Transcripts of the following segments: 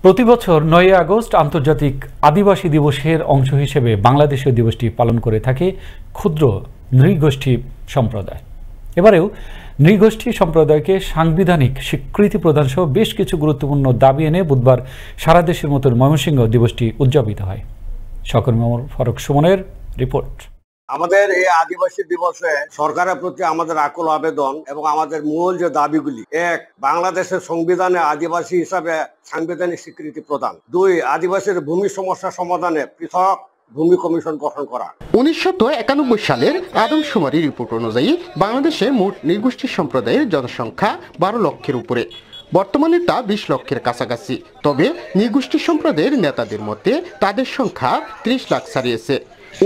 প্রতি বছর ৯ আগস্ট আন্তর্জাতিক আদিবাসী দিবসের অংশ হিসেবে বাংলাদেশীয় দিবসটি পালন করে থাকে ক্ষুদ্র নৃগোষ্ঠী সম্প্রদায়। এবারেও নৃগোষ্ঠী সম্প্রদায়কে সাংবিধানিক স্বীকৃতি প্রদান সহ বেশ কিছু গুরুত্বপূর্ণ দাবি এনে বুধবার সারা দেশের মতো ময়মনসিংহ দিবসটি উদযাপিত হয়। সহকর্মী ওমর ফারুক সুমনের রিপোর্ট। আমাদের এই আদিবাসী দিবসে সরকারের প্রতি আমাদের আকুল আবেদন এবং আমাদের মূল যে দাবিগুলি: ১. বাংলাদেশের সংবিধানে আদিবাসী হিসাবে সাংবিধানিক স্বীকৃতি প্রদান। ২. আদিবাসীর ভূমি সমস্যা সমাধানে পৃথক ভূমি কমিশন গঠন করা। 1991 সালের আদমশুমারি রিপোর্ট অনুযায়ী বাংলাদেশে মোট নৃগোষ্ঠী সম্প্রদায়ের জনসংখ্যা 12 লক্ষের উপরে। বর্তমানে তা 20 লক্ষের কাছাকাছি। তবে নৃগোষ্ঠী সম্প্রদায়ের নেতাদের মধ্যে তাদের সংখ্যা 30 লাখ ছাড়িয়েছে।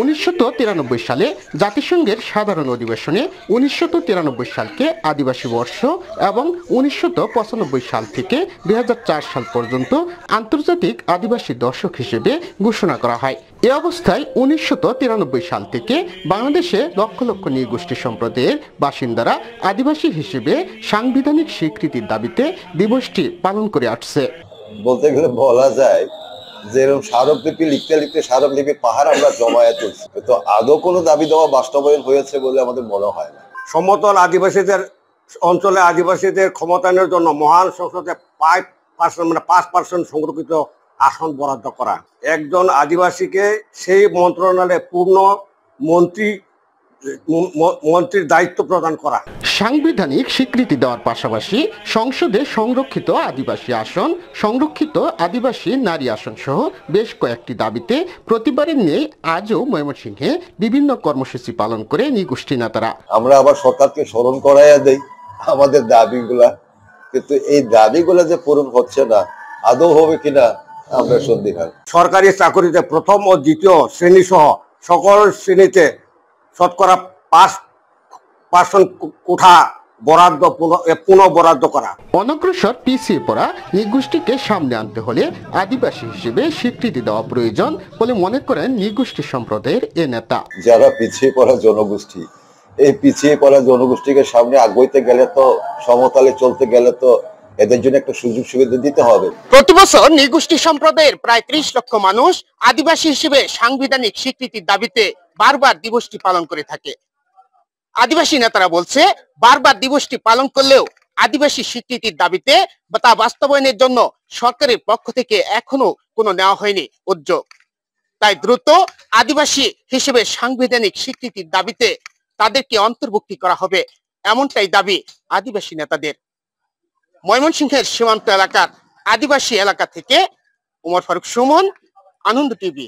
1993 সালে জাতিসংঘের সাধারণ অধিবেশনে 1993 সালকে আদিবাসী বর্ষ এবং 1995 সাল থেকে 2004 সাল পর্যন্ত আন্তর্জাতিক আদিবাসী দশক হিসেবে ঘোষণা করা হয়। এ অবস্থায় 1993 সাল থেকে বাংলাদেশে লক্ষ লক্ষ নৃগোষ্ঠী সম্প্রদায়ের বাসিন্দারা আদিবাসী হিসেবে সাংবিধানিক স্বীকৃতির দাবিতে দিবসটি পালন করে আসছে। বলতে গেলে বলা যায় যে এরকম স্মারকলিপি লিখতে লিখতে স্মারকলিপি পাহাড় আমরা জমায়ে তুলছি, তো আদৌ কোনো দাবি দেওয়া বাস্তবায়ন হয়েছে বলে আমাদের মনে হয় না। সমতল আদিবাসীদের অঞ্চলে আদিবাসীদের ক্ষমতায়নের জন্য মহান সংসদে 5% সংরক্ষিত আসন বরাদ্দ করা। একজন আদিবাসীকে সেই মন্ত্রণালয়ে পূর্ণ মন্ত্রীর দায়িত্ব প্রদান করা। সাংবিধানিক স্বীকৃতি দেওয়ার পাশাপাশি সংসদে সংরক্ষিত আদিবাসী আসন, সংরক্ষিত আদিবাসী নারী আসন সহ বেশ কয়েকটি দাবিতে প্রতিবারের নিয়ে আজও ময়মনসিংহে বিভিন্ন কর্মসূচি পালন করে নৃগোষ্ঠী নেতারা। আমরা আবার সরকারকে স্মরণ করাইয়া দেই আমাদের দাবিগুলা, কিন্তু এই দাবিগুলা যে পূরণ হচ্ছে না, আদৌ হবে কিনা আমরা সন্দিহান। সরকারি চাকরিতে প্রথম ও দ্বিতীয় শ্রেণী সহ সকল শ্রেণীতে শতকরা 5% কোঠা বরাদ্দ পুনঃ বরাদ্দ করা। অনগ্রসর পিছিয়ে পড়া নৃগোষ্ঠীকে সামনে আনতে হলে আদিবাসী হিসেবে স্বীকৃতি দেওয়া প্রয়োজন বলে মনে করেন নৃগোষ্ঠী সম্প্রদায়ের এ নেতা। যারা পিছিয়ে পড়া জনগোষ্ঠী, এই পিছিয়ে পড়া জনগোষ্ঠীকে সামনে আগাইতে গেলে তো, সমতলে চলতে গেলে তো এদের জন্য একটা সুযোগ সুবিধা দিতে হবে। প্রতি বছর নৃগোষ্ঠী সম্প্রদায়ের প্রায় 30 লক্ষ মানুষ আদিবাসী হিসেবে সাংবিধানিক স্বীকৃতির দাবিতে বারবার দিবসটি পালন করে থাকে। আদিবাসী নেতারা বলছে, বারবার দিবসটি পালন করলেও আদিবাসী স্বীকৃতির দাবিতে বা তা বাস্তবায়নের জন্য সরকারের পক্ষ থেকে এখনো কোনো নেওয়া হয়নি উদ্যোগ। তাই দ্রুত আদিবাসী হিসেবে সাংবিধানিক স্বীকৃতির দাবিতে তাদেরকে অন্তর্ভুক্তি করা হবে, এমনটাই দাবি আদিবাসী নেতাদের। ময়মনসিংহের সীমান্ত এলাকার আদিবাসী এলাকা থেকে ওমর ফারুক সুমন, আনন্দ টিভি।